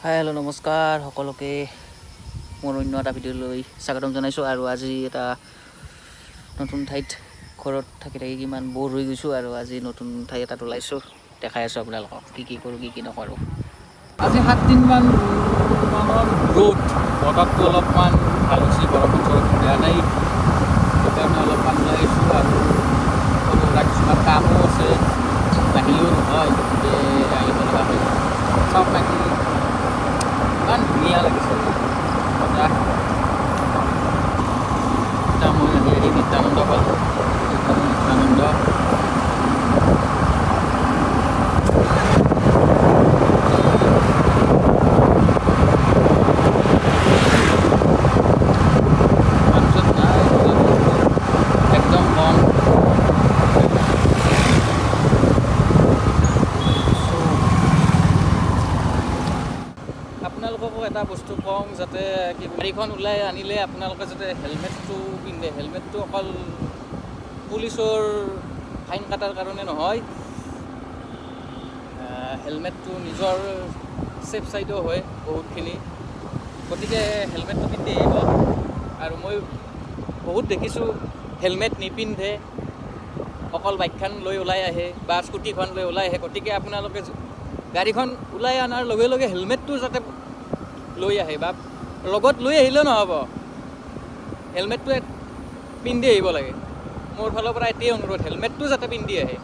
Hi hello' নমস্কাৰ সকলোকে মোৰ অন্য এটা ভিডিঅ'লৈ স্বাগতম জনাইছোঁ। আৰু আজি এটা নতুন ঠাইত ঘৰত থাকি কিমান ব'ৰ হৈ গৈছোঁ আৰু আজি নতুন ঠাই এটাত ওলাইছোঁ, দেখাই আছোঁ আপোনালোকক কি কৰোঁ কি নকৰোঁ। আজি 7 দিনমান মানৰ ৰ'দ, বতৰটো অলপমান ভাল হৈছে, বৰষুণ বেয়া নাই, সেইকাৰণে অলপমান ওলাই আহিছোঁ। আৰু সৰু সুৰা কিছুমান কামো আছে, নাহিলেও নহয়, গতিকে আহিব লগা হয়। চাওক নাকি ইমান ধুনীয়া লাগিছে এতিয়া মই আহি নিত্যানন্দ পালোঁ। নিত্যানন্দ তাৰপিছত নাই একদম কম। আপোনালোককো এটা বস্তু কওঁ, যাতে কি গাড়ীখন ওলাই আনিলে আপোনালোকে যাতে হেলমেটটো পিন্ধে। হেলমেটটো অকল পুলিচৰ ফাইন কাটাৰ কাৰণে নহয়, হেলমেটটো নিজৰ ছেফ ছাইডো হয় বহুতখিনি, গতিকে হেলমেটটো পিন্ধি আহিব। আৰু মই বহুত দেখিছোঁ হেলমেট নিপিন্ধে, অকল বাইকখন লৈ ওলাই আহে বা স্কুটিখন লৈ ওলাই আহে। গতিকে আপোনালোকে গাড়ীখন ওলাই অনাৰ লগে লগে হেলমেটটো যাতে লৈ আহে, বা লগত লৈ আহিলেও নহ'ব, হেলমেটটো পিন্ধি আহিব লাগে। মোৰ ফালৰ পৰা এতিয়াই অনুৰোধ, হেলমেটটো যাতে পিন্ধি আহে।